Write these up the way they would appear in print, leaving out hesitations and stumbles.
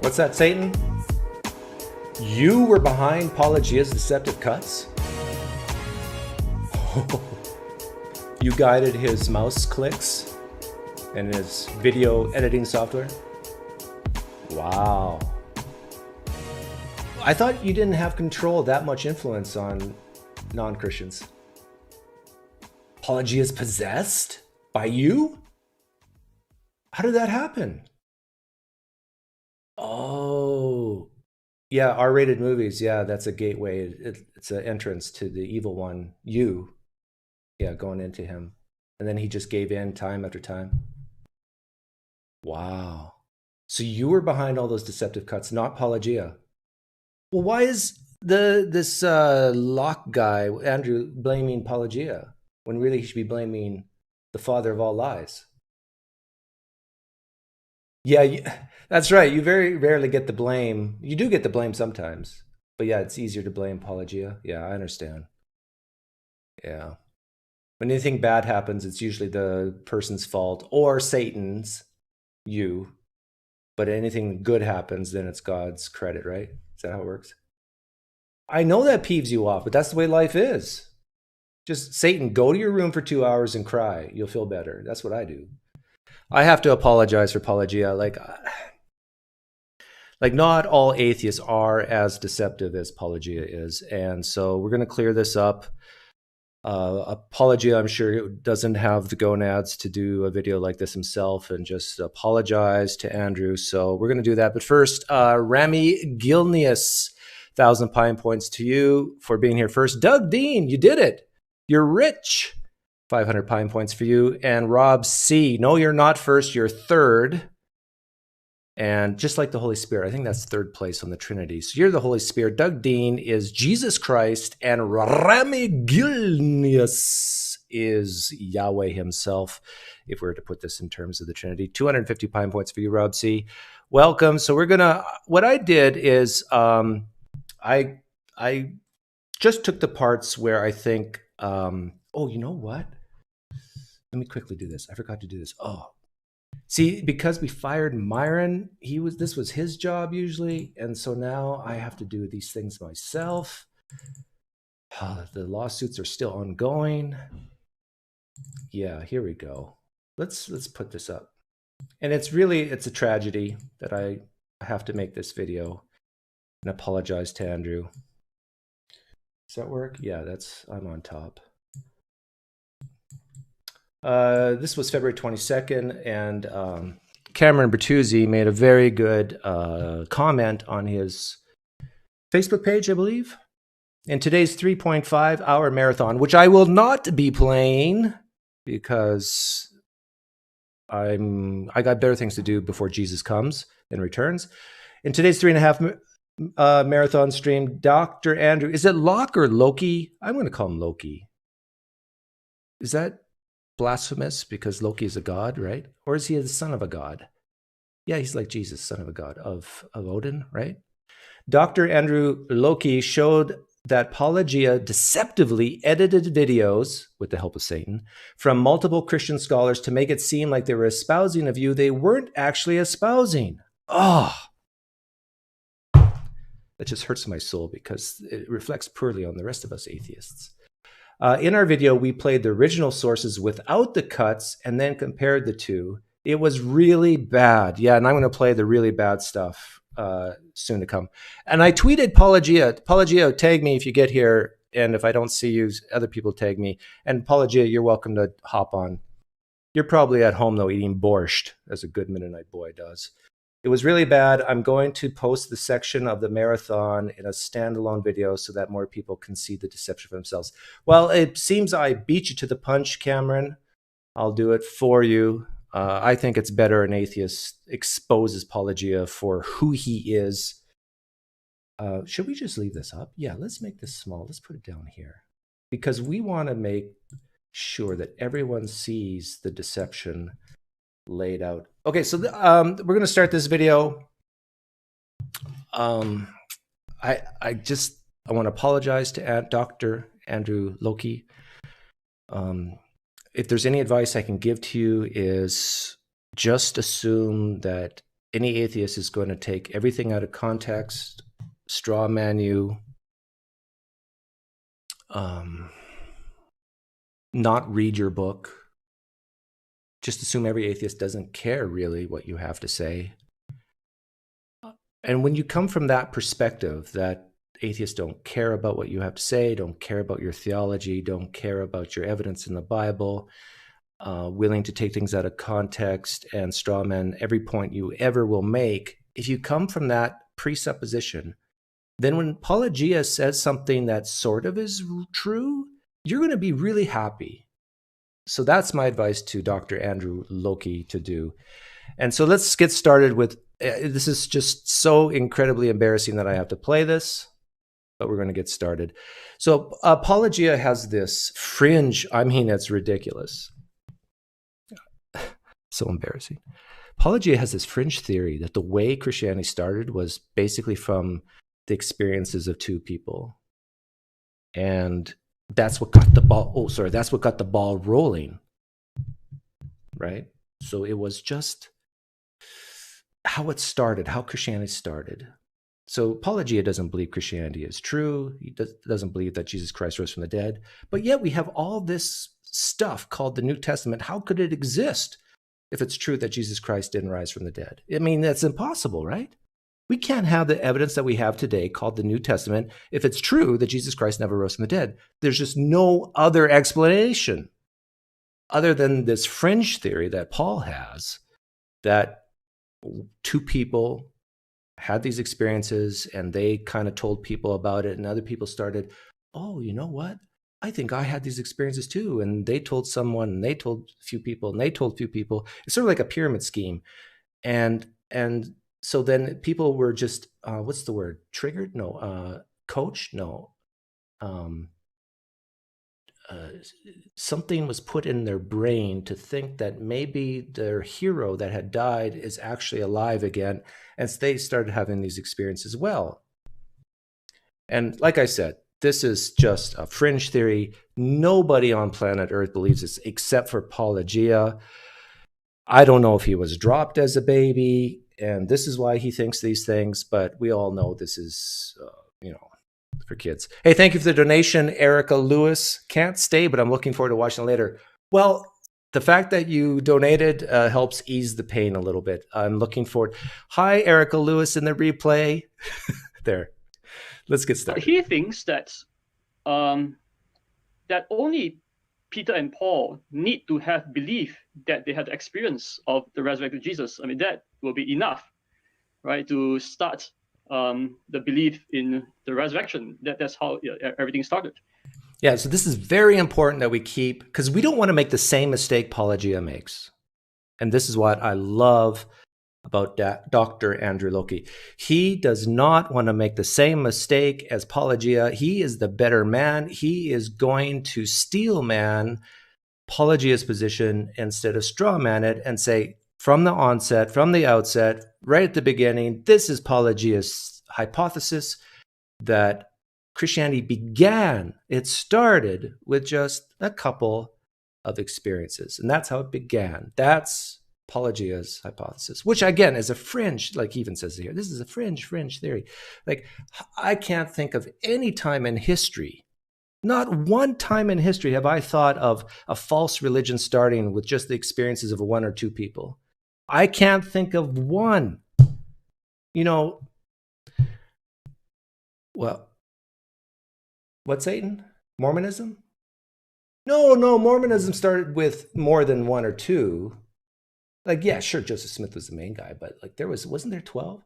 What's that, Satan? You were behind Paulogia's deceptive cuts? You guided his mouse clicks and his video editing software? Wow. I thought you didn't have control, that much influence on non-Christians. Paulogia is possessed by you? How did that happen? Oh, yeah, R-rated movies. Yeah, that's a gateway. It's an entrance to the evil one, you. Yeah, going into him. And then he just gave in time after time. Wow. So you were behind all those deceptive cuts, not Paulogia. Well, why is this Locke guy, Andrew, blaming Paulogia when really he should be blaming the father of all lies? Yeah, that's right. You very rarely get the blame. You do get the blame sometimes. But yeah, it's easier to blame Paulogia. Yeah, I understand. Yeah. When anything bad happens, it's usually the person's fault or Satan's, you. But anything good happens, then it's God's credit, right? Is that how it works? I know that peeves you off, but that's the way life is. Just, Satan, go to your room for 2 hours and cry. You'll feel better. That's what I do. I have to apologize for Paulogia. Like not all atheists are as deceptive as Paulogia is. And so we're going to clear this up. Paulogia, I'm sure, doesn't have the gonads to do a video like this himself and just apologize to Andrew. So we're going to do that. But first, Rami Gilnius, 1,000 Pine points to you for being here first. Doug Dean, you did it. You're rich. 500 Pine points for you. And Rob C, no, you're not first, you're third. And just like the Holy Spirit, I think that's third place on the Trinity. So you're the Holy Spirit. Doug Dean is Jesus Christ, and Rami Gilnius is Yahweh himself, if we were to put this in terms of the Trinity. 250 Pine points for you, Rob C. Welcome. So we're gonna, what I did is I just took the parts where I think, oh, you know what? Let me quickly do this. I forgot to do this. Oh. See, because we fired Myron, this was his job usually, and so now I have to do these things myself. The lawsuits are still ongoing. Yeah, here we go. Let's put this up. And it's a tragedy that I have to make this video and apologize to Andrew. Does that work? Yeah, I'm on top. This was February 22nd, and Cameron Bertuzzi made a very good comment on his Facebook page, I believe. In today's 3.5-hour marathon, which I will not be playing because I got better things to do before Jesus comes and returns. In today's 3.5 marathon stream, Dr. Andrew, is it Locke or Loki? I'm going to call him Loki. Is that blasphemous because Loki is a god, right? Or is he the son of a god? Yeah, he's like Jesus, son of a god of Odin, right? Dr. Andrew Loki showed that Paulogia deceptively edited videos with the help of Satan from multiple Christian scholars to make it seem like they were espousing a view they weren't actually espousing. Oh, that just hurts my soul because it reflects poorly on the rest of us atheists. In our video, we played the original sources without the cuts and then compared the two. It was really bad. Yeah, and I'm going to play the really bad stuff soon to come. And I tweeted Paulogia. Paulogia, tag me if you get here. And if I don't see you, other people tag me. And Paulogia, you're welcome to hop on. You're probably at home, though, eating borscht, as a good Mennonite boy does. It was really bad. I'm going to post the section of the marathon in a standalone video so that more people can see the deception for themselves. Well, it seems I beat you to the punch, Cameron. I'll do it for you. I think it's better an atheist exposes Paulogia for who he is. Should we just leave this up? Yeah, let's make this small. Let's put it down here. Because we want to make sure that everyone sees the deception laid out. Okay, so we're going to start this video. I want to apologize to Dr. Andrew Loki. If there's any advice I can give to you is just assume that any atheist is going to take everything out of context, straw man you, not read your book, just assume every atheist doesn't care really what you have to say. And when you come from that perspective, that atheists don't care about what you have to say, don't care about your theology, don't care about your evidence in the Bible, willing to take things out of context and straw man every point you ever will make, if you come from that presupposition, then when Paulogia says something that sort of is true, you're going to be really happy. So that's my advice to Dr. Andrew Loki to do. And so let's get started with, this is just so incredibly embarrassing that I have to play this, but we're going to get started. So Paulogia has this fringe, I mean, it's ridiculous. So embarrassing. Paulogia has this fringe theory that the way Christianity started was basically from the experiences of two people. And that's what got the ball, that's what got the ball rolling, right? So it was just how it started, how Christianity started. So Paulogia doesn't believe Christianity is true. He doesn't believe that Jesus Christ rose from the dead. But yet we have all this stuff called the New Testament. How could it exist if it's true that Jesus Christ didn't rise from the dead? I mean, that's impossible, right? We can't have the evidence that we have today called the New Testament if it's true that Jesus Christ never rose from the dead. There's just no other explanation other than this fringe theory that Paul has, that two people had these experiences and they kind of told people about it, and other people started, oh, you know what? I think I had these experiences too. And they told someone, and they told a few people, and they told a few people. It's sort of like a pyramid scheme. And so then people were just, what's the word? Triggered? No. Coached? No. Something was put in their brain to think that maybe their hero that had died is actually alive again. And so they started having these experiences as well. And like I said, this is just a fringe theory. Nobody on planet Earth believes this except for Paulogia. I don't know if he was dropped as a baby, and this is why he thinks these things, but we all know this is, for kids. Hey, thank you for the donation, Erica Lewis. Can't stay, but I'm looking forward to watching it later. Well, the fact that you donated helps ease the pain a little bit. I'm looking forward. Hi, Erica Lewis in the replay. There. Let's get started. He thinks that that only Peter and Paul need to have belief that they had the experience of the resurrected Jesus. I mean, that will be enough, right, to start the belief in the resurrection. That's how everything started. Yeah, so this is very important that we keep, because we don't want to make the same mistake Paulogia makes. And this is what I love about Dr. Andrew Loki. He does not want to make the same mistake as Paulogia. He is the better man. He is going to steel man Paulogia's position instead of straw man it and say, from the onset, from the outset, right at the beginning, this is Paulogia's hypothesis that Christianity began. It started with just a couple of experiences, and that's how it began. That's Paulogia's hypothesis, which again is a fringe, like he even says here, this is a fringe theory. Like, I can't think of any time in history, not one time in history have I thought of a false religion starting with just the experiences of one or two people. I can't think of one. Well, what, Satan? Mormonism? No, Mormonism started with more than one or two. Like, yeah, sure, Joseph Smith was the main guy, but like wasn't there 12?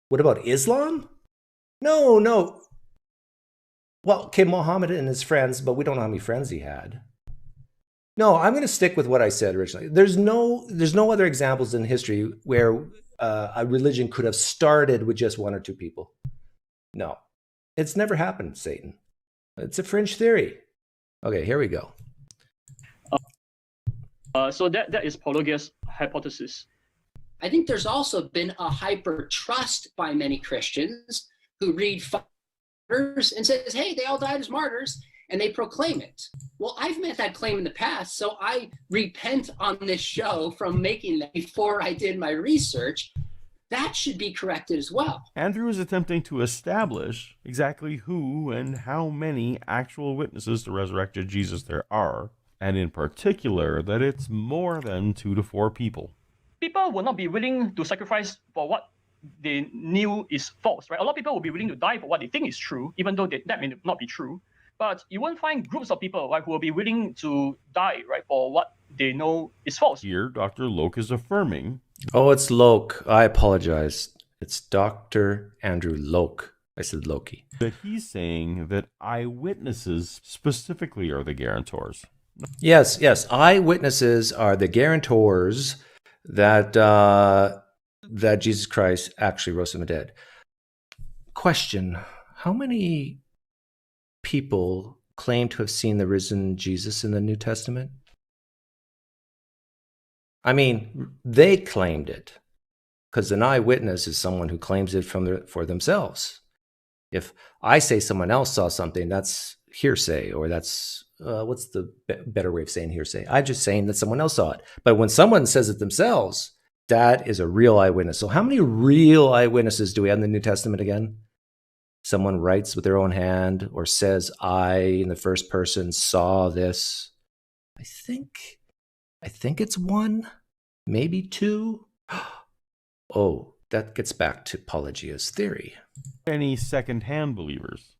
What about Islam? No. Well, okay, Muhammad and his friends, but we don't know how many friends he had. No, I'm going to stick with what I said originally. There's no other examples in history where a religion could have started with just one or two people. No, it's never happened, Satan. It's a fringe theory. Okay, here we go. So that is Paulogia's hypothesis. I think there's also been a hyper trust by many Christians who read martyrs and says, hey, they all died as martyrs. and they proclaim it. Well, I've made that claim in the past, so I repent on this show from making that before I did my research. That should be corrected as well. Andrew is attempting to establish exactly who and how many actual witnesses to resurrected Jesus there are, and in particular that it's more than 2 to 4 people. People will not be willing to sacrifice for what they knew is false, right? A lot of people will be willing to die for what they think is true, even though that may not be true. But you won't find groups of people, right, who will be willing to die, right, for what they know is false. Here, Dr. Loke is affirming. Oh, it's Loke. I apologize. It's Dr. Andrew Loke. I said Loki. That he's saying that eyewitnesses specifically are the guarantors. Yes. Eyewitnesses are the guarantors that that Jesus Christ actually rose from the dead. Question: how many people claim to have seen the risen Jesus in the New Testament? I mean, they claimed it, because an eyewitness is someone who claims it for themselves. If I say someone else saw something, that's hearsay, or that's what's the better way of saying hearsay? I'm just saying that someone else saw it. But when someone says it themselves, that is a real eyewitness. So how many real eyewitnesses do we have in the New Testament again? Someone writes with their own hand or says, I, in the first person, saw this. I think it's 1, maybe 2. Oh, that gets back to Paulogia's theory. Any second-hand believers.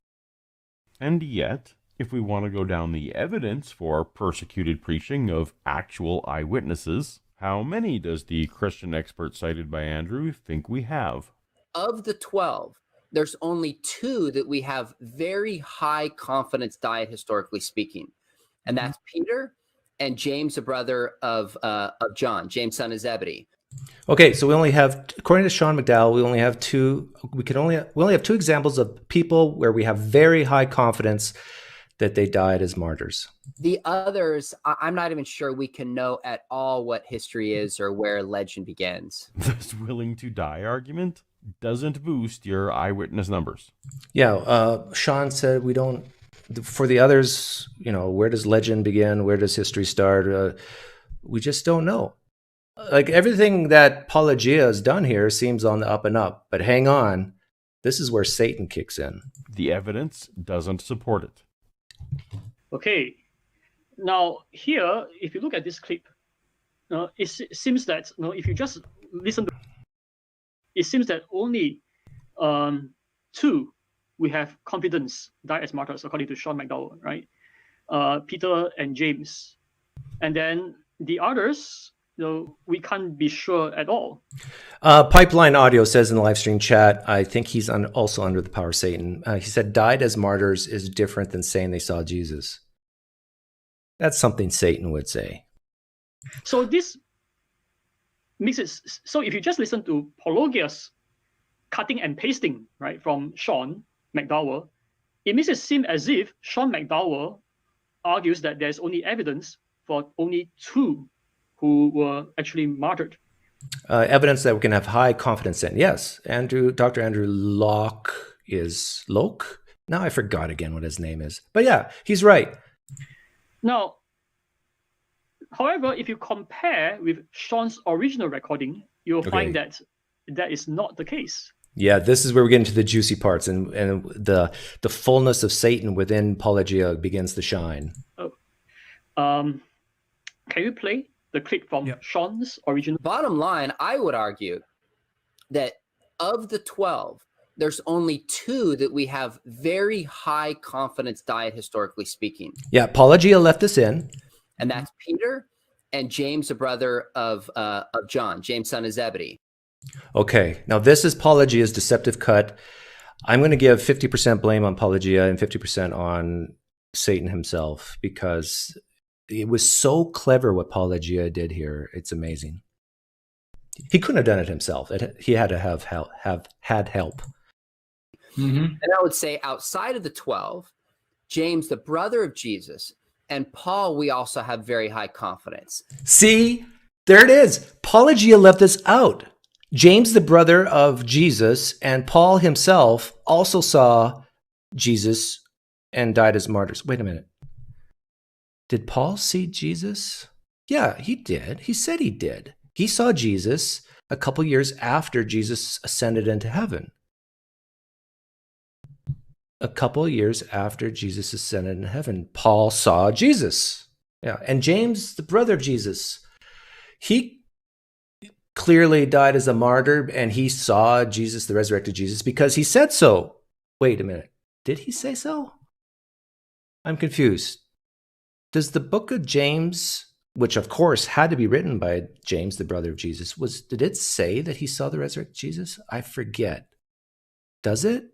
And yet, if we want to go down the evidence for persecuted preaching of actual eyewitnesses, how many does the Christian expert cited by Andrew think we have? Of the 12, there's only 2 that we have very high confidence died, historically speaking. And that's Peter and James, the brother of John, James, son of Zebedee. Okay, so we only have, according to Sean McDowell, we only have 2. We only have 2 examples of people where we have very high confidence that they died as martyrs. The others, I'm not even sure we can know at all what history is or where legend begins. This willing to die argument doesn't boost your eyewitness numbers. Yeah, Sean said we don't. For the others, where does legend begin? Where does history start? We just don't know. Like everything that Paulogia has done here seems on the up and up. But hang on, this is where Satan kicks in. The evidence doesn't support it. Okay, now here, if you look at this clip, it seems that if you just listen to it seems that only 2 we have confidence died as martyrs, according to Sean McDowell, right? Peter and James. And then the others, we can't be sure at all. Pipeline Audio says in the live stream chat, I think he's also under the power of Satan. He said died as martyrs is different than saying they saw Jesus. That's something Satan would say. So this makes it, so if you just listen to Paulogia's cutting and pasting, right, from Sean McDowell, it makes it seem as if Sean McDowell argues that there's only evidence for only 2 who were actually martyred. Evidence that we can have high confidence in. Yes, Dr. Andrew Loke. Now I forgot again what his name is. But yeah, he's right. Now, however, if you compare with Sean's original recording, you'll find that that is not the case. Yeah, this is where we get into the juicy parts, and the fullness of Satan within Paulogia begins to shine. Can you play the clip from Sean's original? Bottom line, I would argue that of the 12, there's only 2 that we have very high confidence died, historically speaking. Yeah, Paulogia left this in. And that's Peter and James, the brother of John, James, son of Zebedee. Okay, now this is Paulogia's deceptive cut. I'm going to give 50% blame on Paulogia and 50% on Satan himself, because it was so clever what Paulogia did here. It's amazing. He couldn't have done it himself. He had to have had help. Mm-hmm. And I would say outside of the 12, James, the brother of Jesus, and Paul, we also have very high confidence. See, there it is. Paulogia left this out. James, the brother of Jesus, and Paul himself also saw Jesus and died as martyrs. Wait a minute. Did Paul see Jesus? Yeah, he did. He said he did. He saw Jesus a couple years after Jesus ascended into heaven. A couple years after Jesus ascended into heaven, Paul saw Jesus. Yeah, and James, the brother of Jesus, he clearly died as a martyr, and he saw Jesus, the resurrected Jesus, because he said so. Wait a minute. Did he say so? I'm confused. Does the book of James, which of course had to be written by James, the brother of Jesus, did it say that he saw the resurrected Jesus? I forget. Does it?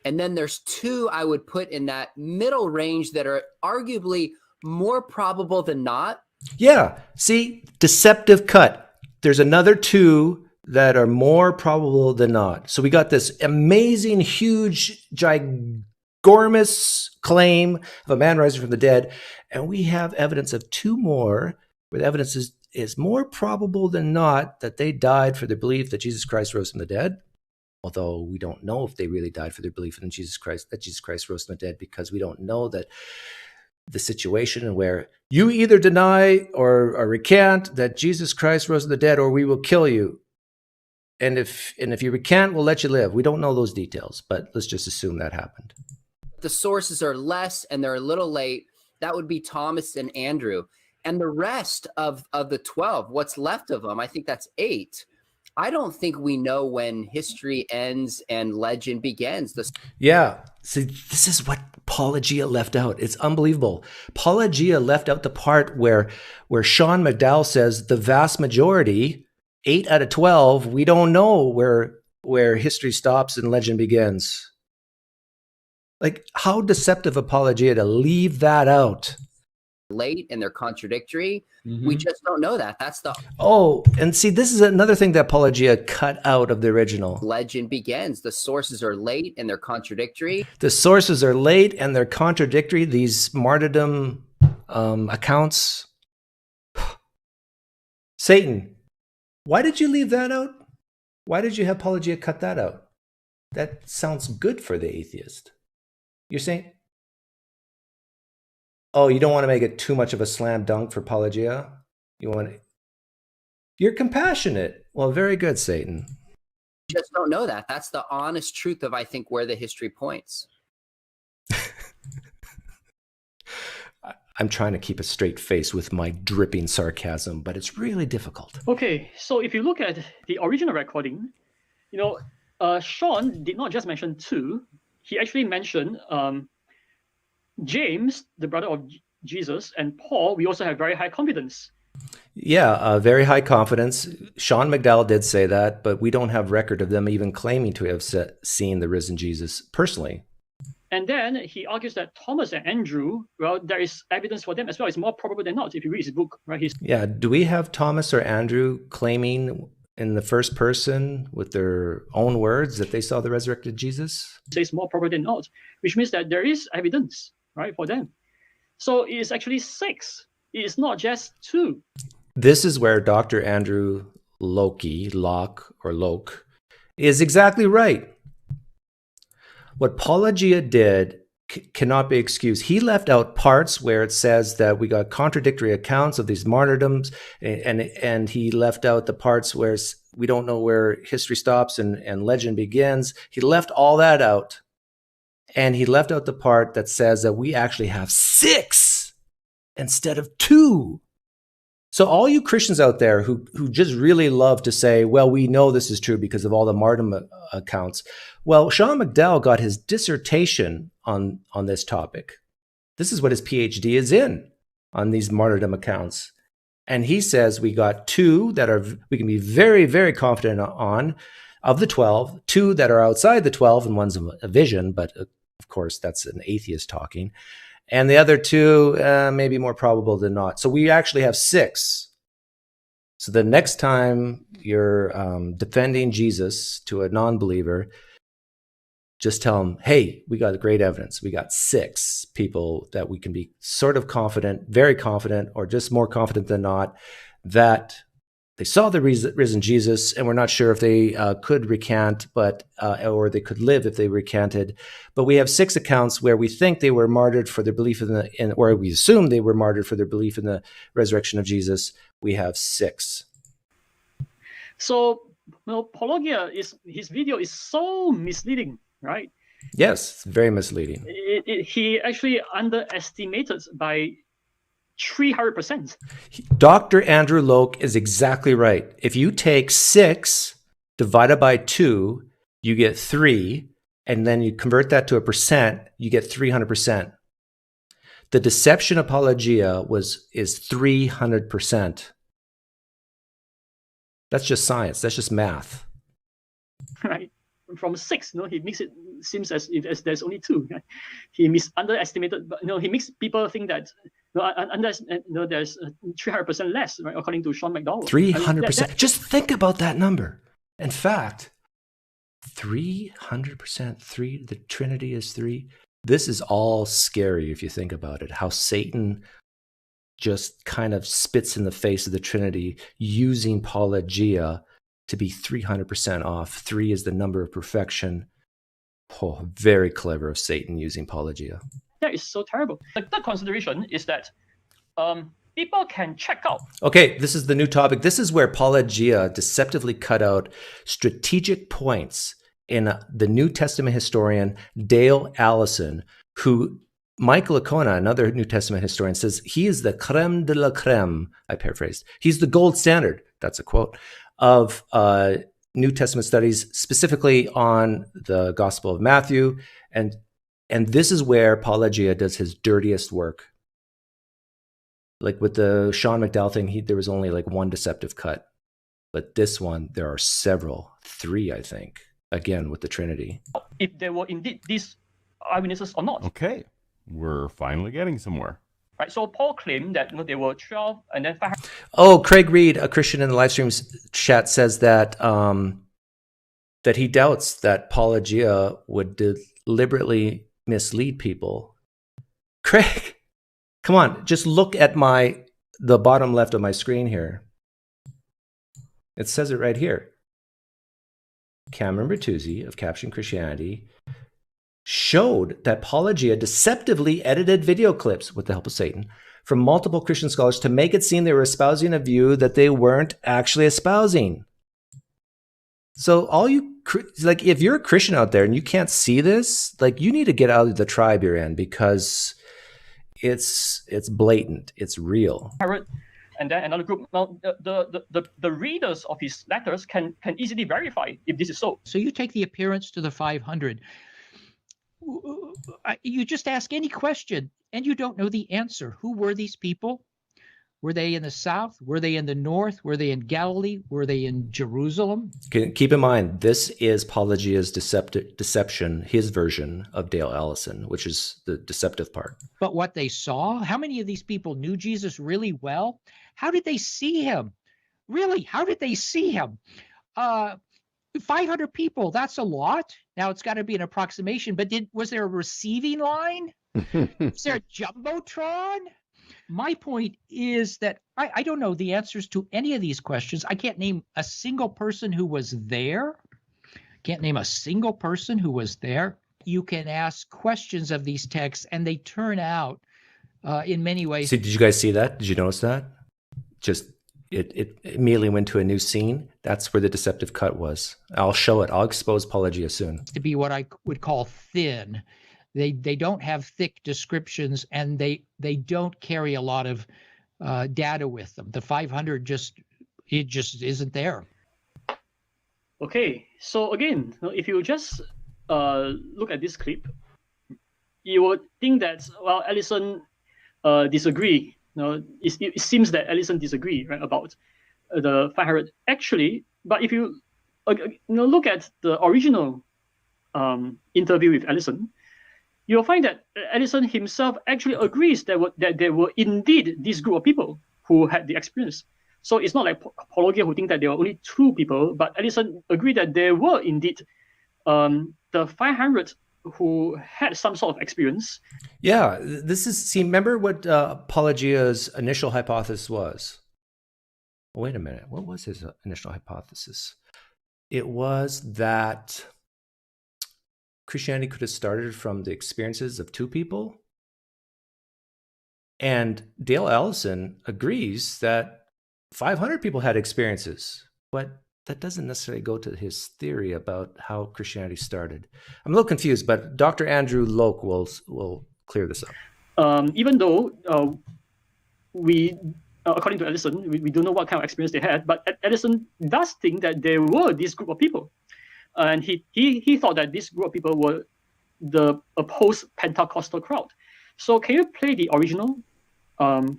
And then there's two I would put in that middle range that are arguably more probable than not. Yeah. See, deceptive cut. There's another two that are more probable than not. So we got this amazing, huge, ginormous claim of a man rising from the dead. And we have evidence of two more where the evidence is more probable than not that they died for their belief that Jesus Christ rose from the dead. Although we don't know if they really died for their belief in Jesus Christ, that Jesus Christ rose from the dead, because we don't know that the situation where you either deny or recant that Jesus Christ rose from the dead, or we will kill you. And if you recant, we'll let you live. We don't know those details, but let's just assume that happened. The sources are less and they're a little late. That would be Thomas and Andrew. And the rest of the 12, what's left of them, I think that's 8. I don't think we know when history ends and legend begins. Yeah. See, this is what Paulogia left out. It's unbelievable. Paulogia left out the part where Sean McDowell says the vast majority, 8 out of 12, we don't know where history stops and legend begins. Like, how deceptive Paulogia to leave that out. Late and they're contradictory. We just don't know that. That's the and see, this is another thing that Paulogia cut out of the original. Legend begins. The sources are late and they're contradictory. The sources are late and they're contradictory. These martyrdom accounts. Satan, why did you leave that out? Why did you have Paulogia cut that out? That sounds good for the atheist. You're saying, oh, you don't want to make it too much of a slam dunk for Paulogia? You're compassionate. Well, very good, Satan. Just don't know that. That's the honest truth of, I think, where the history points. I'm trying to keep a straight face with my dripping sarcasm, but it's really difficult. Okay, so if you look at the original recording, Sean did not just mention 2. He actually mentioned James, the brother of Jesus, and Paul. We also have very high confidence. Yeah, very high confidence. Sean McDowell did say that, but we don't have record of them even claiming to have seen the risen Jesus personally. And then he argues that Thomas and Andrew, well, there is evidence for them as well. It's more probable than not if you read his book, right? Yeah, do we have Thomas or Andrew claiming in the first person with their own words that they saw the resurrected Jesus? It says more probable than not, which means that there is evidence, right, for them. So it is actually 6. It is not just 2. This is where Dr. Andrew Locke is exactly right. What Paulogia did cannot be excused. He left out parts where it says that we got contradictory accounts of these martyrdoms, and he left out the parts where we don't know where history stops and legend begins. He left all that out, and he left out the part that says that we actually have 6 instead of 2. So all you Christians out there who just really love to say, well, we know this is true because of all the martyrdom accounts. Well, Sean McDowell got his dissertation on this topic. This is what his PhD is in, on these martyrdom accounts. And he says we got 2 that we can be very, very confident on, of the 12, 2 that are outside the 12, and one's a vision, but of course that's an atheist talking. And the other 2 maybe more probable than not. So we actually have 6. So the next time you're defending Jesus to a non-believer, just tell them, hey, we got great evidence. We got 6 people that we can be sort of confident, very confident, or just more confident than not, that they saw the risen Jesus, and we're not sure if they could recant, or they could live if they recanted. But we have 6 accounts where we think they were martyred for their belief or we assume they were martyred for their belief in the resurrection of Jesus. We have 6. So, Paulogia his video is so misleading, right? Yes, it's very misleading. He actually underestimated by 300%. Dr. Andrew Loke is exactly right. If you take 6 divided by 2, you get 3, and then you convert that to a percent, you get 300%. The deception apologia is 300%. That's just science. That's just math. Right. From 6, he makes it seems as if there's only 2. Right? He underestimated, but he makes people think that there's 300% less, right? According to Sean McDowell. 300%. Just think about that number. In fact, 300%. The Trinity is 3. This is all scary if you think about it. How Satan just kind of spits in the face of the Trinity using Paulogia to be 300% off. 3 is the number of perfection. Oh, very clever of Satan using Paulogia. That is so terrible. The third consideration is that people can check out. Okay, this is the new topic. This is where Paulogia deceptively cut out strategic points in the New Testament historian Dale Allison, who Michael Licona, another New Testament historian, says he is the creme de la creme. I paraphrased. He's the gold standard. That's a quote of New Testament studies, specifically on the Gospel of Matthew. And this is where Paulogia does his dirtiest work. Like with the Sean McDowell thing, there was only like 1 deceptive cut. But this one, there are several. 3, I think. Again, with the Trinity. If there were indeed these eyewitnesses or not. Okay. We're finally getting somewhere. Right, so Paul claimed that there were 12 and then 500. Oh, Craig Reed, a Christian in the live stream chat, says that that he doubts that Paulogia would deliberately mislead people. Craig, come on, just look at the bottom left of my screen here. It says it right here. Cameron Bertuzzi of Caption Christianity showed that Paulogia deceptively edited video clips with the help of Satan from multiple Christian scholars to make it seem they were espousing a view that they weren't actually espousing. So if you're a Christian out there and you can't see this, you need to get out of the tribe you're in, because it's blatant, it's real. And then another group. Now, the readers of his letters can easily verify if this is so. So you take the appearance to the 500. You just ask any question and you don't know the answer. Who were these people? Were they in the south? Were they in the north? Were they in Galilee? Were they in Jerusalem? Keep in mind, this is Paulogia's deception, his version of Dale Allison, which is the deceptive part. But what they saw, how many of these people knew Jesus really well? How did they see him? Really, how did they see him? 500 people, that's a lot. Now it's got to be an approximation, but was there a receiving line? Was there a jumbotron? My point is that I don't know the answers to any of these questions. I can't name a single person who was there. Can't name a single person who was there. You can ask questions of these texts, and they turn out in many ways. See, did you guys see that? Did you notice that? Just it immediately went to a new scene. That's where the deceptive cut was. I'll show it. I'll expose Paulogia soon. To be what I would call thin. They don't have thick descriptions, and they don't carry a lot of data with them. The 500 just isn't there. Okay, so again, if you just look at this clip, you would think that Allison disagree. It seems that Allison disagree, right, about the 500 actually. But if you look at the original interview with Allison, you'll find that Allison himself actually agrees that there were indeed this group of people who had the experience. So it's not like Paulogia who think that there were only 2 people, but Allison agreed that there were indeed the 500 who had some sort of experience. Yeah, remember what Paulogia's initial hypothesis was? wait a minute. What was his initial hypothesis? It was that Christianity could have started from the experiences of two people. And Dale Allison agrees that 500 people had experiences, but that doesn't necessarily go to his theory about how Christianity started. I'm a little confused, but Dr. Andrew Loke will clear this up. Even though according to Allison, we don't know what kind of experience they had, but Allison does think that there were this group of people. And he thought that this group of people were the post-Pentecostal crowd. So can you play the original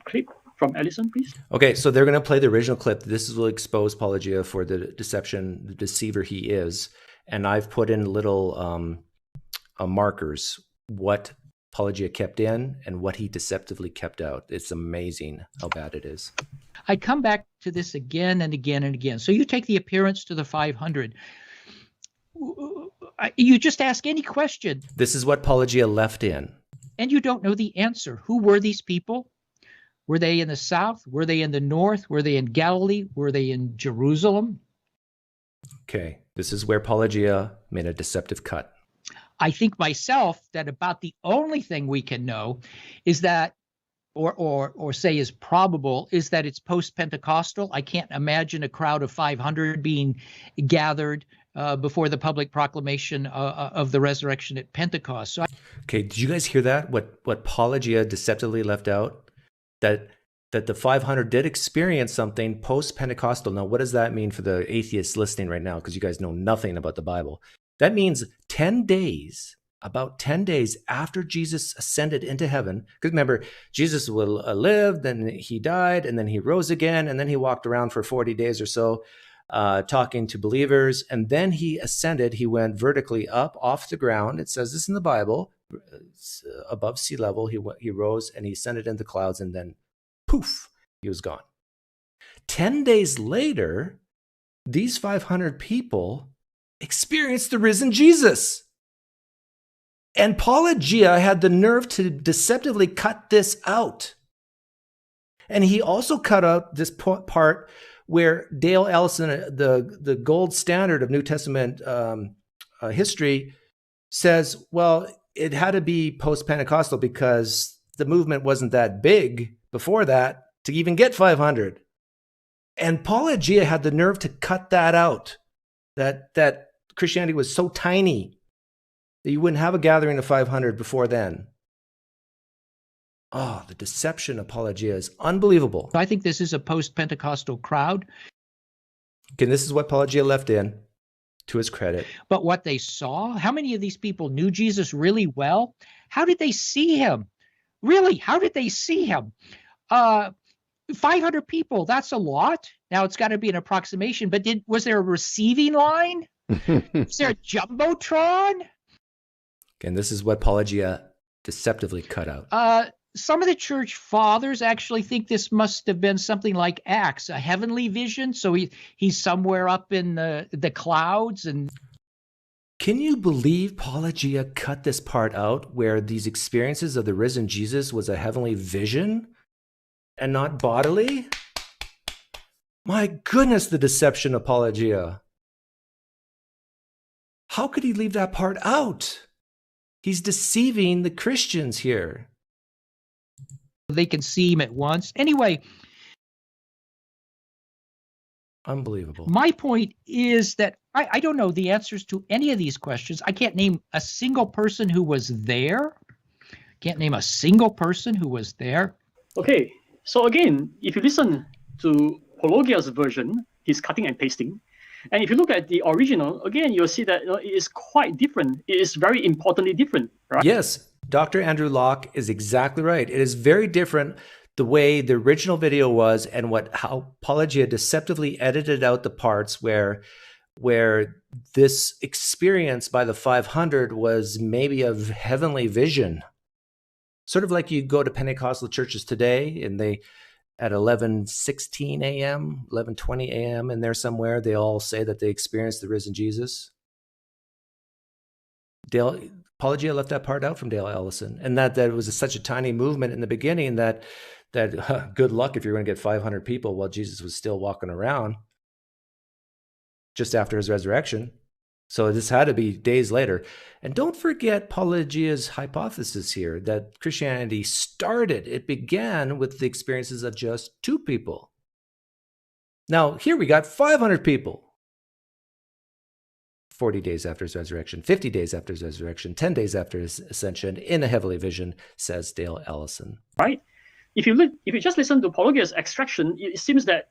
clip from Allison, please? Okay, so they're going to play the original clip. This will expose Paulogia for the deception, the deceiver he is. And I've put in little markers, what Paulogia kept in and what he deceptively kept out. It's amazing how bad it is. I come back to this again and again and again. So you take the appearance to the 500. You just ask any question. This is what Paulogia left in. And you don't know the answer. Who were these people? Were they in the south? Were they in the north? Were they in Galilee? Were they in Jerusalem? Okay, this is where Paulogia made a deceptive cut. I think myself that about the only thing we can know is that, or say is probable, is that it's post-Pentecostal. I can't imagine a crowd of 500 being gathered before the public proclamation of the resurrection at Pentecost. So okay, did you guys hear that? What Paulogia deceptively left out? That the 500 did experience something post-Pentecostal. Now, what does that mean for the atheists listening right now? Because you guys know nothing about the Bible. That means 10 days, about 10 days after Jesus ascended into heaven. Because remember, Jesus lived, then he died, and then he rose again, and then he walked around for 40 days or so, talking to believers. And then he ascended. He went vertically up off the ground. It says this in the Bible. Above sea level, he rose and he ascended into clouds, and then poof, he was gone. 10 days later, these 500 people experienced the risen Jesus. And Paulogia had the nerve to deceptively cut this out. And he also cut out this part where Dale Allison, the gold standard of New Testament history, says, well, it had to be post-Pentecostal because the movement wasn't that big before that to even get 500. And Paulogia had the nerve to cut that out, that Christianity was so tiny that you wouldn't have a gathering of 500 before then. Oh, the deception of Paulogia is unbelievable. I think this is a post-Pentecostal crowd. Okay, this is what Paulogia left in, to his credit. But what they saw, how many of these people knew Jesus really well? How did they see him? Really, how did they see him? 500 people, that's a lot. Now it's got to be an approximation, but was there a receiving line? Is there a jumbotron? And this is what Paulogia deceptively cut out. Some of the church fathers actually think this must have been something like Acts, a heavenly vision. So he's somewhere up in the clouds. And can you believe Paulogia cut this part out where these experiences of the risen Jesus was a heavenly vision and not bodily? My goodness, the deception of Paulogia. How could he leave that part out? He's deceiving the Christians here. They can see him at once. Anyway, unbelievable. My point is that I don't know the answers to any of these questions. I can't name a single person who was there. Can't name a single person who was there. Okay, so again, if you listen to Paulogia's version, he's cutting and pasting. And if you look at the original, again, you'll see that it is quite different. It is very importantly different, right? Yes. Dr. Andrew Locke is exactly right. It is very different the way the original video was and how Paulogia deceptively edited out the parts where this experience by the 500 was maybe a heavenly vision. Sort of like you go to Pentecostal churches today and they at 11:16 a.m., 11:20 a.m. in there somewhere, they all say that they experienced the risen Jesus. Paulogia left that part out from Dale Allison, and that it was such a tiny movement in the beginning that that good luck if you're going to get 500 people while Jesus was still walking around just after his resurrection. So this had to be days later. And don't forget Paulogia's hypothesis here that Christianity started. It began with the experiences of just 2 people. Now, here we got 500 people. 40 days after his resurrection, 50 days after his resurrection, 10 days after his ascension in a heavenly vision, says Dale Ellison. Right? If you just listen to Paulogia's extraction, it seems that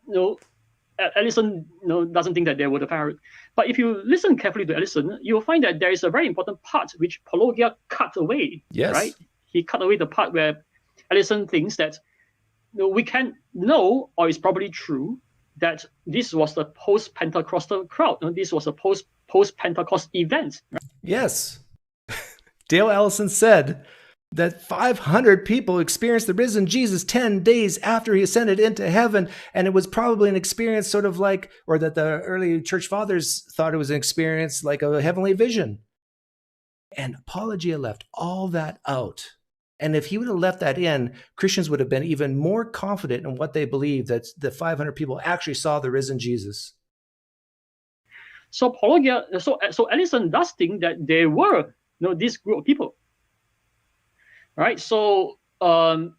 Ellison doesn't think that they were the 500. But if you listen carefully to Ellison, you'll find that there is a very important part which Paulogia cut away. Yes. Right? He cut away the part where Ellison thinks that we can know, or it's probably true, that this was the post-Pentecostal crowd. This was a post-Pentecost event. Right? Yes. Dale Ellison said that 500 people experienced the risen Jesus 10 days after he ascended into heaven. And it was probably an experience sort of like, or that the early church fathers thought it was an experience like a heavenly vision. And Paulogia left all that out. And if he would have left that in, Christians would have been even more confident in what they believed, that the 500 people actually saw the risen Jesus. So Paulogia, so Ellison does think that there were this group of people. Right? So and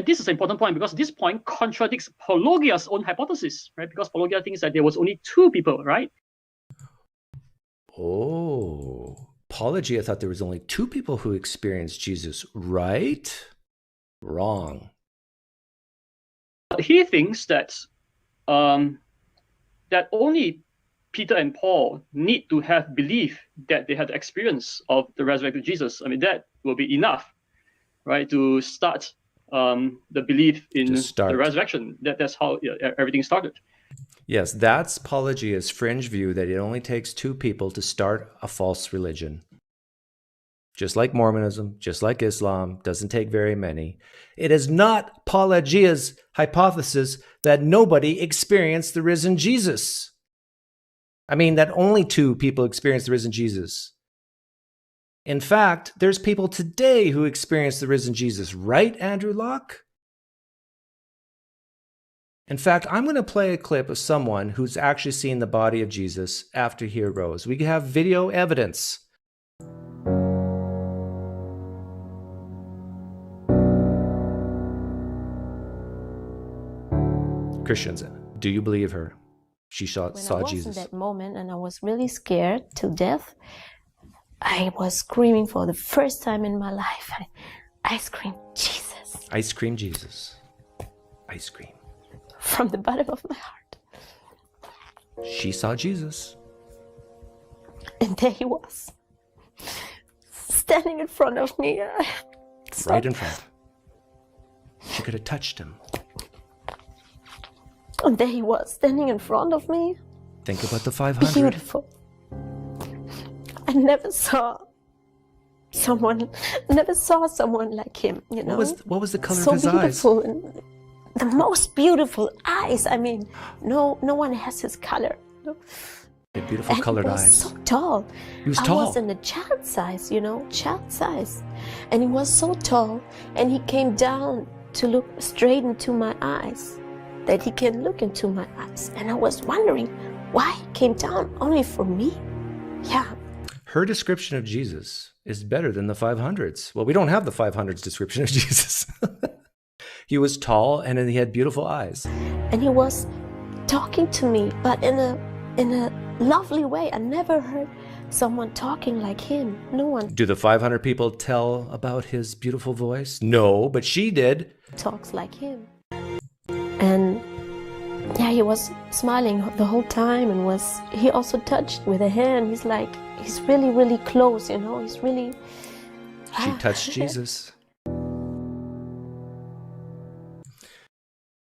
this is an important point because this point contradicts Paulogia's own hypothesis, right? Because Paulogia thinks that there was only 2 people, right? Oh. Paulogia thought there was only 2 people who experienced Jesus, right? Wrong. He thinks that that only Peter and Paul need to have belief that they had the experience of the resurrected Jesus. I mean, that will be enough, right, to start the belief in the resurrection. That's how everything started. Yes, that's Paulogia's fringe view that it only takes 2 people to start a false religion. Just like Mormonism, just like Islam, doesn't take very many. It is not Paulogia's hypothesis that nobody experienced the risen Jesus. I mean, that only 2 people experienced the risen Jesus. In fact, there's people today who experience the risen Jesus, right, Andrew Locke? In fact, I'm going to play a clip of someone who's actually seen the body of Jesus after he arose. We have video evidence. Christians, do you believe her? She saw Jesus. When I was in that moment and I was really scared to death, I was screaming for the first time in my life. I screamed, Jesus. Ice cream Jesus. Ice cream. From the bottom of my heart. She saw Jesus. And there he was, standing in front of me. Right in front. She could have touched him. And there he was, standing in front of me. Think about the 500. Beautiful. I never saw someone like him, you know. What was the color so of his eyes? So beautiful. And the most beautiful eyes. I mean, no one has his color. He had beautiful colored eyes. He was so tall. He was tall. I was in a child size, child size. And he was so tall, and he came down to look straight into my eyes, that he can look into my eyes. And I was wondering why he came down only for me. Yeah. Her description of Jesus is better than the 500s. Well, we don't have the 500s description of Jesus. He was tall and he had beautiful eyes. And he was talking to me, but in a lovely way. I never heard someone talking like him. No one. Do the 500 people tell about his beautiful voice? No, but she did. Talks like him. And yeah, he was smiling the whole time, and he also touched with a hand. He's really, really close, he's really. She touched Jesus.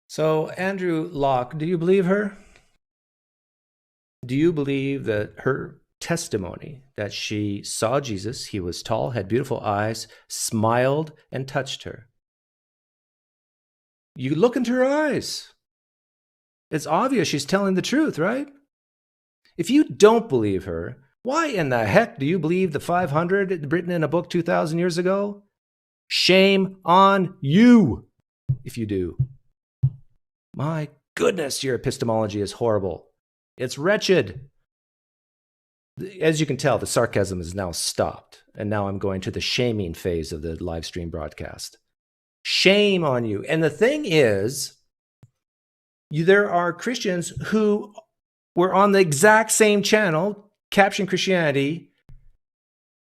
So, Andrew Locke, do you believe her? Do you believe that her testimony that she saw Jesus, he was tall, had beautiful eyes, smiled, and touched her? You look into her eyes. It's obvious she's telling the truth, right? If you don't believe her, why in the heck do you believe the 500 written in a book 2,000 years ago? Shame on you. if you do. My goodness, your epistemology is horrible. It's wretched. As you can tell, the sarcasm is now stopped. And now I'm going to the shaming phase of the live stream broadcast. Shame on you. And the thing is, there are Christians who were on the exact same channel, Caption Christianity,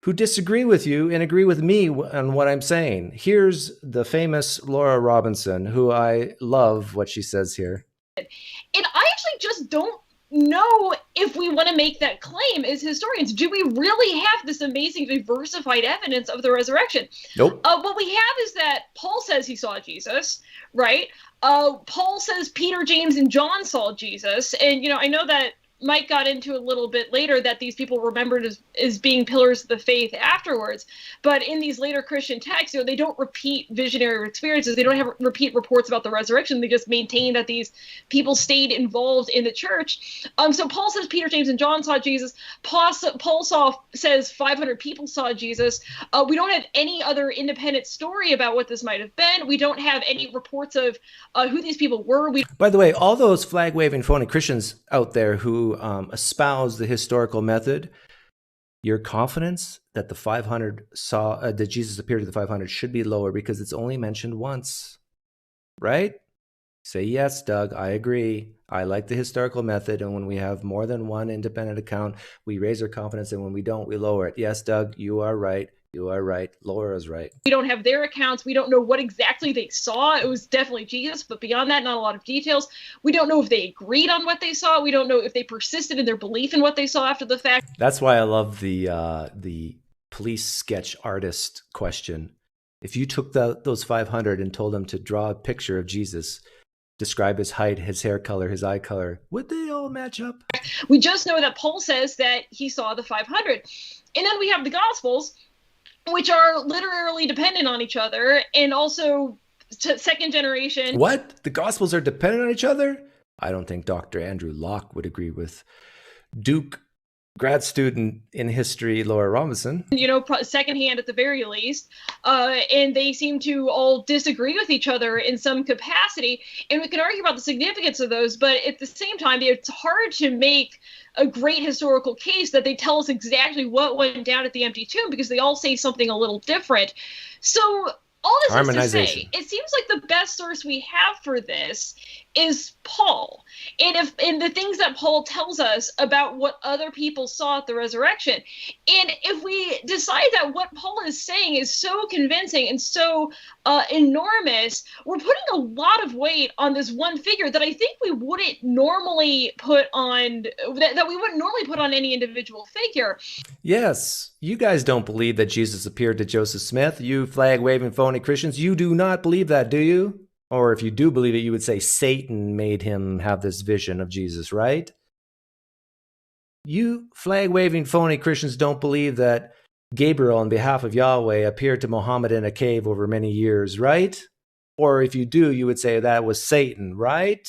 who disagree with you and agree with me on what I'm saying. Here's the famous Laura Robinson, who I love what she says here. And I actually just don't know if we want to make that claim as historians. Do we really have this amazing diversified evidence of the resurrection? Nope. What we have is that Paul says he saw Jesus, right? Paul says Peter, James, and John saw Jesus. And, I know that Mike got into a little bit later that these people remembered as being pillars of the faith afterwards. But in these later Christian texts, they don't repeat visionary experiences. They don't repeat reports about the resurrection. They just maintain that these people stayed involved in the church. So Paul says Peter, James, and John saw Jesus. Paul says 500 people saw Jesus. We don't have any other independent story about what this might have been. We don't have any reports of who these people were. By the way, all those flag-waving phony Christians out there who espouse the historical method, your confidence that the 500 saw that Jesus appeared to the 500 should be lower because it's only mentioned once, right? Say yes, Doug. I agree. I like the historical method, and when we have more than one independent account, we raise our confidence, and when we don't, we lower it. Yes, Doug, you are right. You are right. Laura's right. We don't have their accounts. We don't know what exactly they saw. It was definitely Jesus, but beyond that, not a lot of details. We don't know if they agreed on what they saw. We don't know if they persisted in their belief in what they saw after the fact. That's why I love the police sketch artist question. If you took those 500 and told them to draw a picture of Jesus, describe his height, his hair color, his eye color, would they all match up? We just know that Paul says that he saw the 500. And then we have the Gospels, which are literally dependent on each other, and also second generation. What? The Gospels are dependent on each other? I don't think Dr. Andrew Locke would agree with Duke grad student in history, Laura Robinson. Secondhand at the very least. And they seem to all disagree with each other in some capacity. And we can argue about the significance of those, but at the same time, it's hard to make a great historical case that they tell us exactly what went down at the empty tomb because they all say something a little different. So all this is to say, it seems like the best source we have for this is Paul. And the things that Paul tells us about what other people saw at the resurrection. And if we decide that what Paul is saying is so convincing and so enormous, we're putting a lot of weight on this one figure that I think we wouldn't normally put on, that we wouldn't normally put on any individual figure. Yes, you guys don't believe that Jesus appeared to Joseph Smith, you flag-waving phony Christians. You do not believe that, do you? Or if you do believe it, you would say Satan made him have this vision of Jesus, right? You flag-waving phony Christians don't believe that Gabriel, on behalf of Yahweh, appeared to Muhammad in a cave over many years, right? Or if you do, you would say that was Satan, right?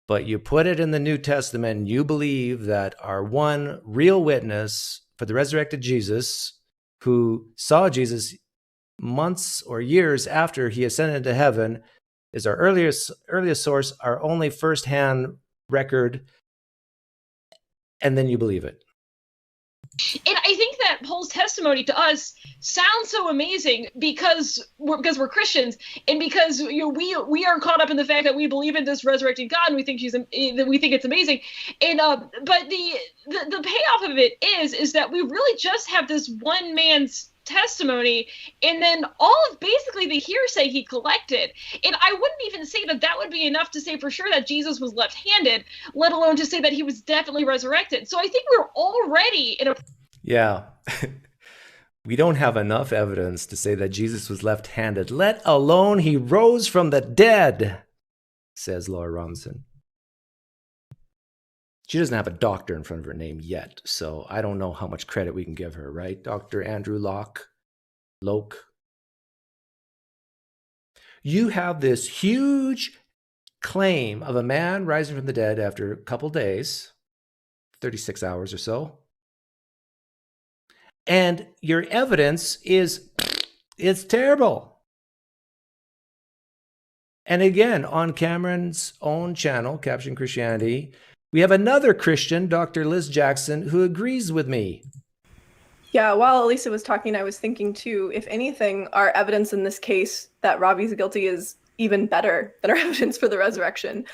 But you put it in the New Testament, and you believe that our one real witness for the resurrected Jesus, who saw Jesus months or years after he ascended to heaven, is our earliest source, our only firsthand record, and then you believe it. And I think that Paul's testimony to us sounds so amazing because we're Christians, and because we are caught up in the fact that we believe in this resurrected God and we think it's amazing. And but the payoff of it is that we really just have this one man's testimony and then all of basically the hearsay he collected. And I wouldn't even say that would be enough to say for sure that Jesus was left-handed, let alone to say that he was definitely resurrected. So I think we're already in a... Yeah. We don't have enough evidence to say that Jesus was left-handed, let alone he rose from the dead, says Laura Robinson. She doesn't have a doctor in front of her name yet, so I don't know how much credit we can give her, right? Dr. Andrew Locke. You have this huge claim of a man rising from the dead after a couple days, 36 hours or so. And your evidence is, it's terrible. And again, on Cameron's own channel, Capturing Christianity, we have another Christian, Dr. Liz Jackson, who agrees with me. Yeah, while Elisa was talking, I was thinking too, if anything, our evidence in this case that Ravi's guilty is even better than our evidence for the resurrection,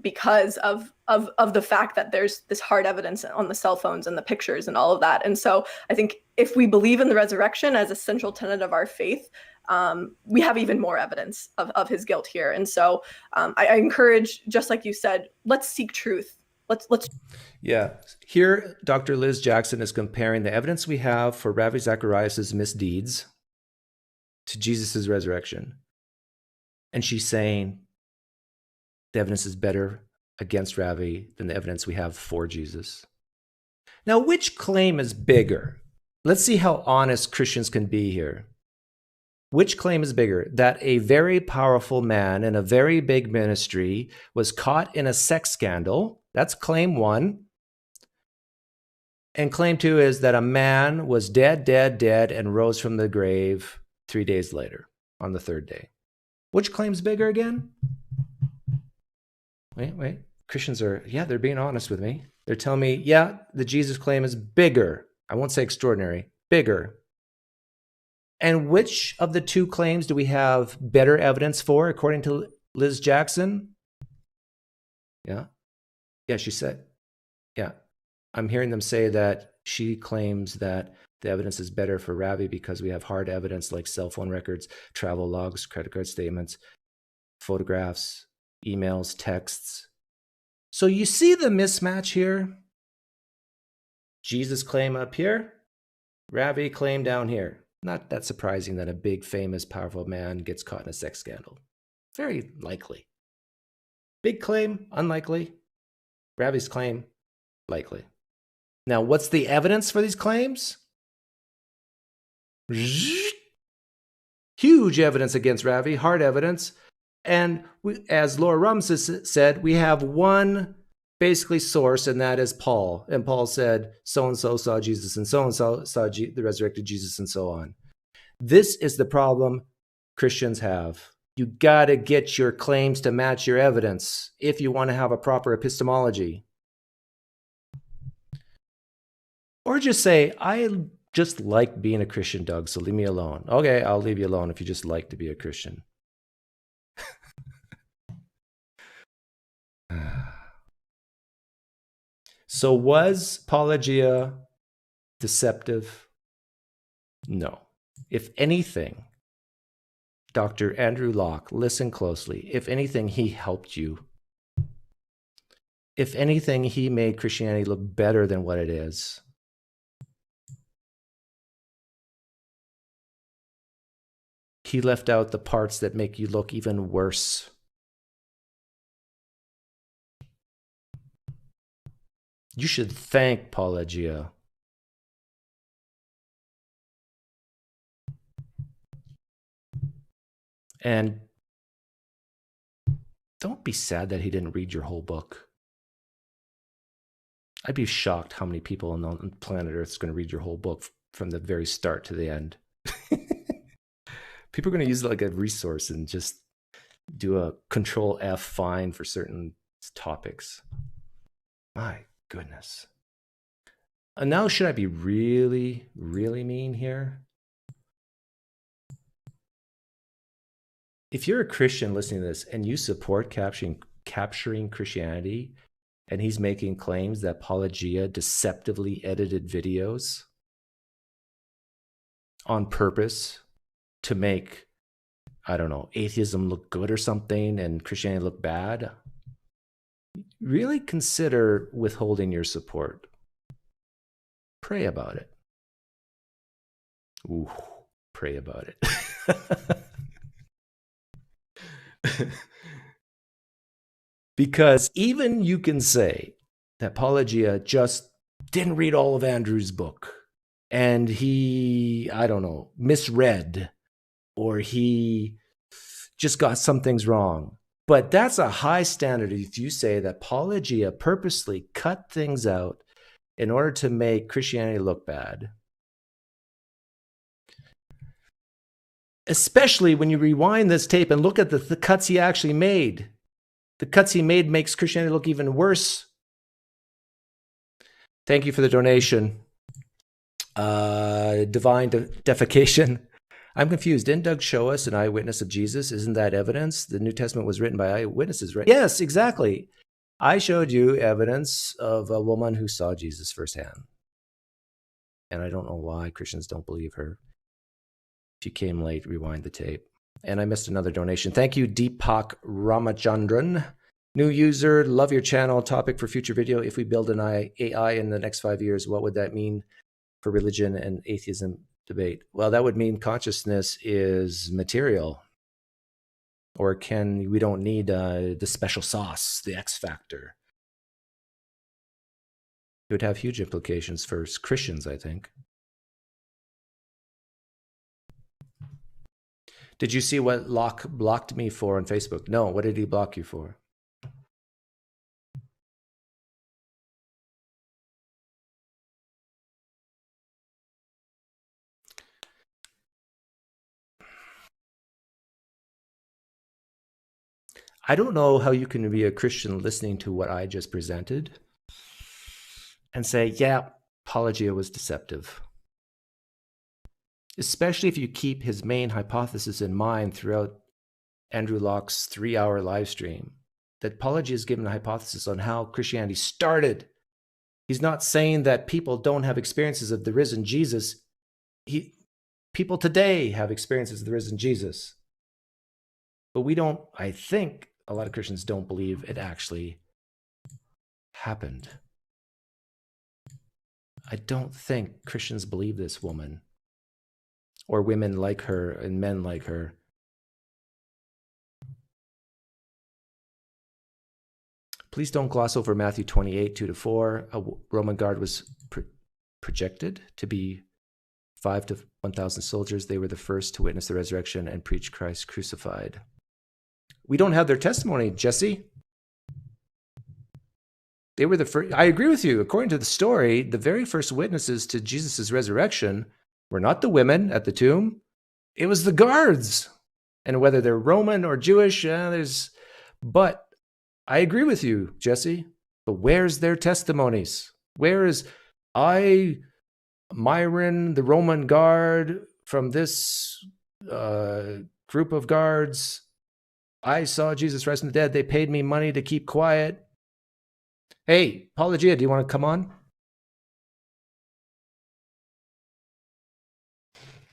because of the fact that there's this hard evidence on the cell phones and the pictures and all of that. And so I think if we believe in the resurrection as a central tenet of our faith, we have even more evidence of his guilt here. And so I encourage, just like you said, let's seek truth. Let's. Yeah. Here, Dr. Liz Jackson is comparing the evidence we have for Ravi Zacharias' misdeeds to Jesus' resurrection. And she's saying the evidence is better against Ravi than the evidence we have for Jesus. Now, which claim is bigger? Let's see how honest Christians can be here. Which claim is bigger? That a very powerful man in a very big ministry was caught in a sex scandal. That's claim one. And claim two is that a man was dead, and rose from the grave 3 days later on the third day. Which claim's bigger again? Wait. Christians are, they're being honest with me. They're telling me, the Jesus claim is bigger. I won't say extraordinary, bigger. And which of the two claims do we have better evidence for, according to Liz Jackson? Yeah, she said, I'm hearing them say that she claims that the evidence is better for Ravi because we have hard evidence like cell phone records, travel logs, credit card statements, photographs, emails, texts. So you see the mismatch here? Jesus claim up here, Ravi claim down here. Not that surprising that a big, famous, powerful man gets caught in a sex scandal. Very likely. Big claim, unlikely. Ravi's claim, likely. Now, what's the evidence for these claims? Huge evidence against Ravi, hard evidence. And as Laura Rums said, we have one basically source, and that is Paul. And Paul said, so-and-so saw Jesus, and so-and-so saw the resurrected Jesus, and so on. This is the problem Christians have. You got to get your claims to match your evidence if you want to have a proper epistemology. Or just say, I just like being a Christian, Doug, so leave me alone. Okay, I'll leave you alone if you just like to be a Christian. So was Paulogia deceptive? No. If anything, Dr. Andrew Locke, listen closely. If anything, he helped you. If anything, he made Christianity look better than what it is. He left out the parts that make you look even worse. You should thank Paulogia. And don't be sad that he didn't read your whole book. I'd be shocked how many people on planet Earth is going to read your whole book from the very start to the end. People are going to use it like a resource and just do a Control F find for certain topics. My goodness. And now should I be really, really mean here? If you're a Christian listening to this and you support capturing Christianity, and he's making claims that Paulogia deceptively edited videos on purpose to make, I don't know, atheism look good or something and Christianity look bad, really consider withholding your support. Pray about it. Ooh, pray about it. Because even you can say that Paulogia just didn't read all of Andrew's book and he, I don't know, misread, or he just got some things wrong. But that's a high standard if you say that Paulogia purposely cut things out in order to make Christianity look bad. especially when you rewind this tape and look at the cuts he actually made. The cuts he made makes Christianity look even worse. Thank you for the donation. Divine defecation. I'm confused. Didn't Doug show us an eyewitness of Jesus? Isn't that evidence? The New Testament was written by eyewitnesses, right? Yes, exactly. I showed you evidence of a woman who saw Jesus firsthand. And I don't know why Christians don't believe her. If you came late, rewind the tape. And I missed another donation. Thank you, Deepak Ramachandran. New user, love your channel. Topic for future video. If we build an AI in the next 5 years, what would that mean for religion and atheism debate? Well, that would mean consciousness is material. Or we don't need the special sauce, the X factor. It would have huge implications for Christians, I think. Did you see what Locke blocked me for on Facebook? No, what did he block you for? I don't know how you can be a Christian listening to what I just presented and say, yeah, Paulogia was deceptive. Especially if you keep his main hypothesis in mind throughout Andrew Locke's 3-hour live stream, that Paulogia is given a hypothesis on how Christianity started. He's not saying that people don't have experiences of the risen Jesus. People today have experiences of the risen Jesus. But we don't, I think, a lot of Christians don't believe it actually happened. I don't think Christians believe this woman or women like her and men like her. Please don't gloss over Matthew 28, 2-4. A Roman guard was projected to be 5,000 to 1,000 soldiers. They were the first to witness the resurrection and preach Christ crucified. We don't have their testimony, Jesse. They were the first. I agree with you. According to the story, the very first witnesses to Jesus' resurrection were not the women at the tomb. It was the guards. And whether they're Roman or Jewish, but I agree with you, Jesse. But where's their testimonies? Where is Myron, the Roman guard from this group of guards? I saw Jesus rise from the dead. They paid me money to keep quiet. Hey, Paulogia, do you want to come on?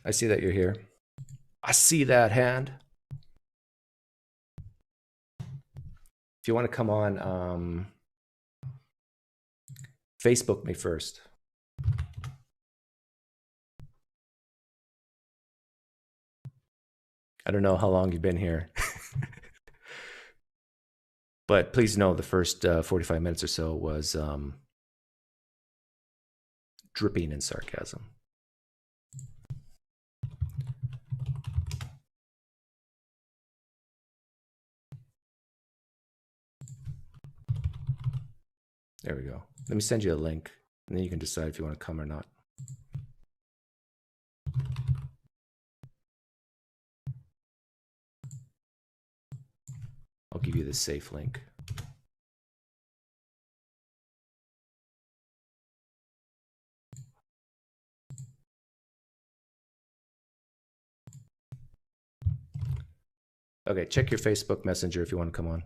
I see that you're here. I see that hand. If you want to come on, Facebook me first. I don't know how long you've been here. But please know the first 45 minutes or so was dripping in sarcasm. There we go. Let me send you a link, and then you can decide if you want to come or not. I'll give you the safe link. Okay, check your Facebook Messenger if you want to come on.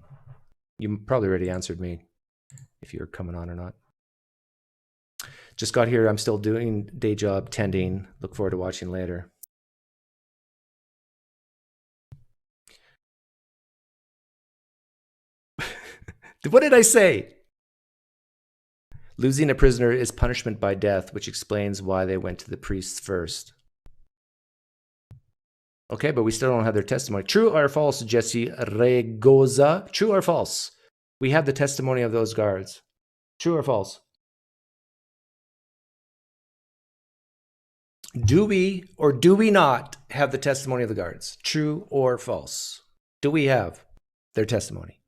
You probably already answered me if you're coming on or not. Just got here. I'm still doing day job tending. Look forward to watching later. What did I say? Losing a prisoner is punishment by death, which explains why they went to the priests first. Okay, but we still don't have their testimony. True or false, Jesse Regoza? True or false? We have the testimony of those guards. True or false? Do we or do we not have the testimony of the guards? True or false? Do we have their testimony?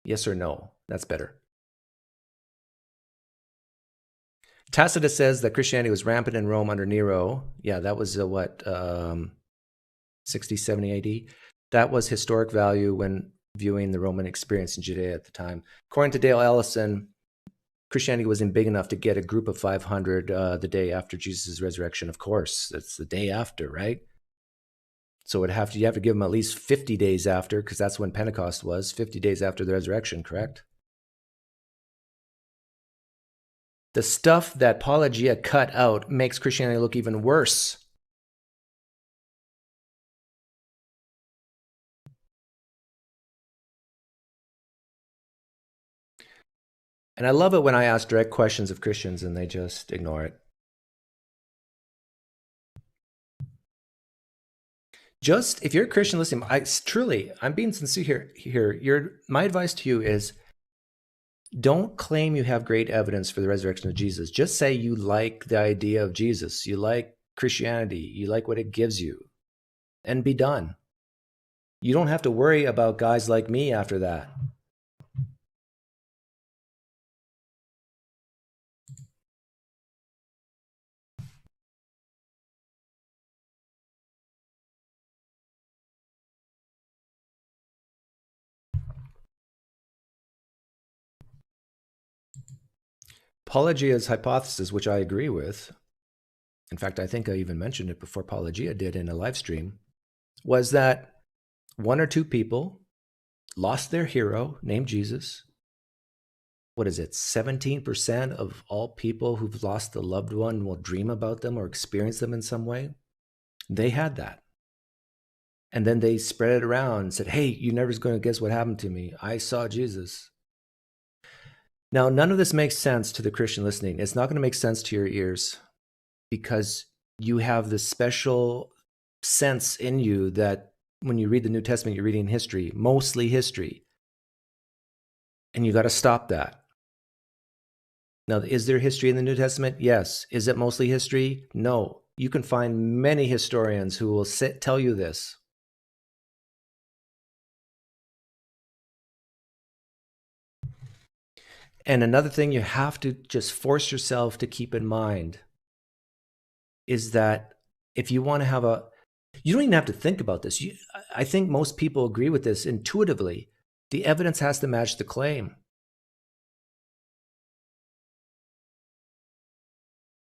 Yes or no? That's better. Tacitus says that Christianity was rampant in Rome under Nero. Yeah, that was what? 60, 70 AD. That was historic value when viewing the Roman experience in Judea at the time. According to Dale Ellison, Christianity wasn't big enough to get a group of 500 the day after Jesus' resurrection. Of course, it's the day after, right? So you have to give them at least 50 days after, because that's when Pentecost was, 50 days after the resurrection, correct? The stuff that Paulogia cut out makes Christianity look even worse. And I love it when I ask direct questions of Christians and they just ignore it. Just, if you're a Christian listening, I'm being sincere here. My advice to you is, don't claim you have great evidence for the resurrection of Jesus. Just say you like the idea of Jesus. You like Christianity. You like what it gives you. And be done. You don't have to worry about guys like me after that. Paulogia's hypothesis, which I agree with, in fact, I think I even mentioned it before Paulogia did in a live stream, was that one or two people lost their hero named Jesus. What is it? 17% of all people who've lost a loved one will dream about them or experience them in some way. They had that. And then they spread it around and said, hey, you're never going to guess what happened to me. I saw Jesus. Now, none of this makes sense to the Christian listening. It's not going to make sense to your ears because you have this special sense in you that when you read the New Testament, you're reading history, mostly history. And you got to stop that. Now, is there history in the New Testament? Yes. Is it mostly history? No. You can find many historians who will tell you this. And another thing you have to just force yourself to keep in mind is that if you want to have you don't even have to think about this. I think most people agree with this intuitively. The evidence has to match the claim.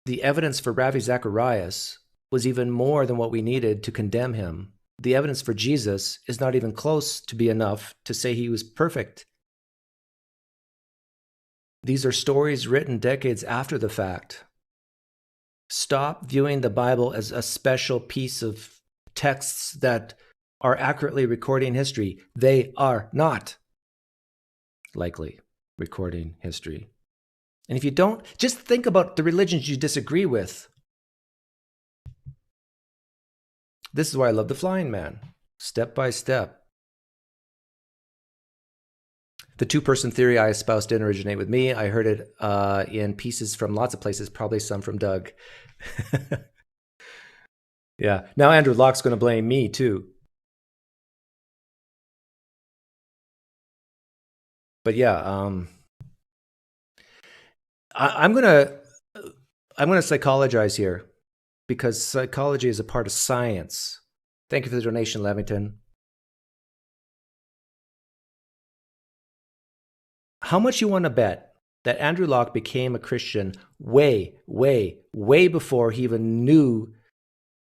The evidence for Ravi Zacharias was even more than what we needed to condemn him. The evidence for Jesus is not even close to be enough to say he was perfect. These are stories written decades after the fact. Stop viewing the Bible as a special piece of texts that are accurately recording history. They are not likely recording history. And if you don't, just think about the religions you disagree with. This is why I love the Flying Man. Step by step. The two-person theory I espoused didn't originate with me. I heard it in pieces from lots of places, probably some from Doug. Yeah. Now Andrew Locke's going to blame me too. But yeah, I'm gonna psychologize here because psychology is a part of science. Thank you for the donation, Levington. How much you want to bet that Andrew Locke became a Christian way, way, way before he even knew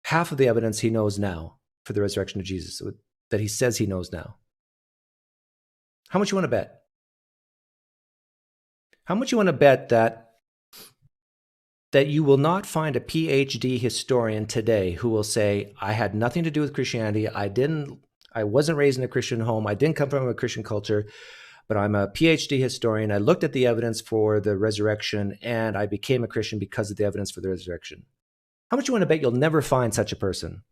half of the evidence he knows now for the resurrection of Jesus, that he says he knows now? How much you want to bet? How much you want to bet that you will not find a PhD historian today who will say, I had nothing to do with Christianity. I wasn't raised in a Christian home. I didn't come from a Christian culture. But I'm a PhD historian. I looked at the evidence for the resurrection, and I became a Christian because of the evidence for the resurrection. How much you want to bet you'll never find such a person?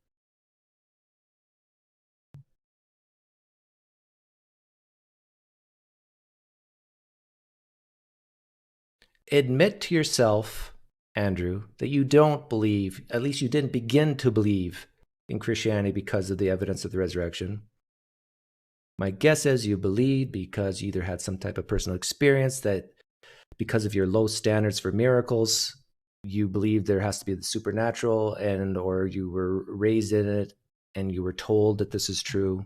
Admit to yourself, Andrew, that you don't believe, at least you didn't begin to believe in Christianity because of the evidence of the resurrection. My guess is you believed because you either had some type of personal experience, that because of your low standards for miracles, you believe there has to be the supernatural, or you were raised in it and you were told that this is true.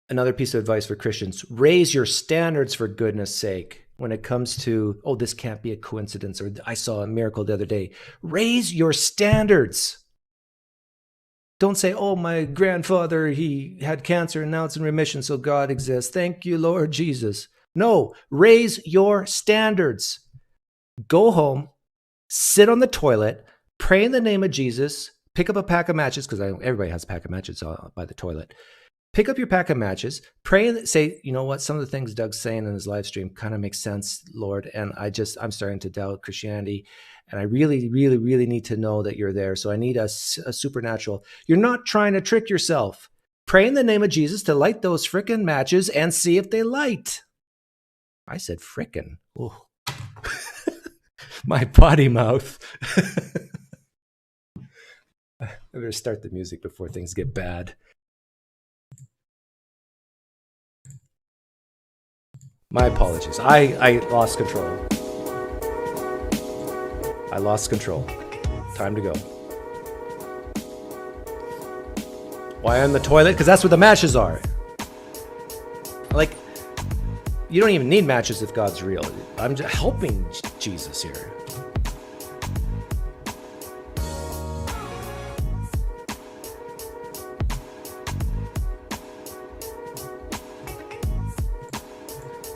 Another piece of advice for Christians: raise your standards for goodness sake. When it comes to, oh, this can't be a coincidence, or I saw a miracle the other day. Raise your standards. Don't say, oh, my grandfather, he had cancer and now it's in remission, so God exists. Thank you, Lord Jesus. No, raise your standards. Go home, sit on the toilet, pray in the name of Jesus, pick up a pack of matches, because everybody has a pack of matches by the toilet. Pick up your pack of matches, pray and say, you know what, some of the things Doug's saying in his live stream kind of makes sense, Lord, and I'm starting to doubt Christianity, and I really, really, really need to know that you're there, so I need a supernatural. You're not trying to trick yourself. Pray in the name of Jesus to light those frickin' matches and see if they light. I said frickin'. Oh. My potty mouth. I better start the music before things get bad. My apologies. I lost control. I lost control. Time to go. Why on the toilet? Because that's where the matches are. Like, you don't even need matches if God's real. I'm just helping Jesus here.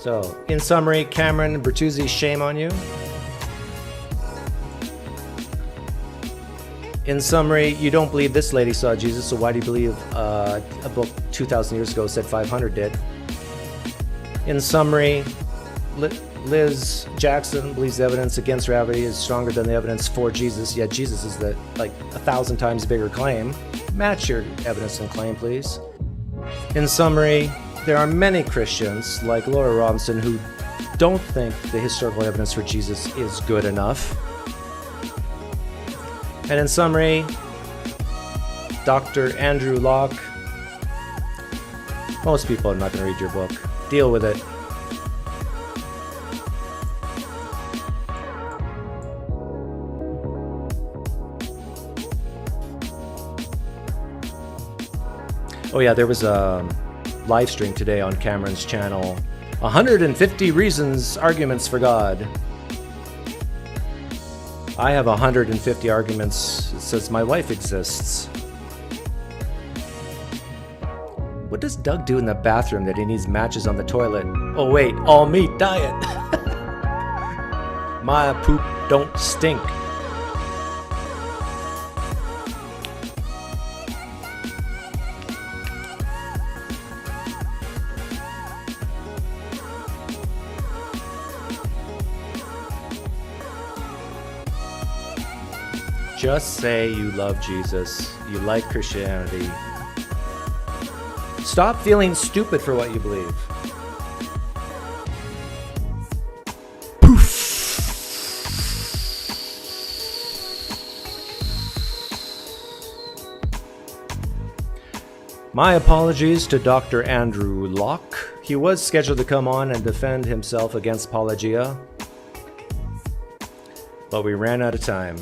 So, in summary, Cameron Bertuzzi, shame on you. In summary, you don't believe this lady saw Jesus, so why do you believe a book 2,000 years ago said 500 did? In summary, Liz Jackson believes the evidence against gravity is stronger than the evidence for Jesus, yet Jesus is the 1,000 times bigger claim. Match your evidence and claim, please. In summary, there are many Christians, like Laura Robinson, who don't think the historical evidence for Jesus is good enough. And in summary, Dr. Andrew Locke, most people are not going to read your book. Deal with it. Oh yeah, there was a live stream today on Cameron's channel. 150 reasons, arguments for God. I have 150 arguments. It says my wife exists. What does Doug do in the bathroom that he needs matches on the toilet? Oh wait, all meat diet. My poop don't stink. Just say you love Jesus, you like Christianity. Stop feeling stupid for what you believe. Poof. My apologies to Dr. Andrew Locke. He was scheduled to come on and defend himself against Paulogia, but we ran out of time.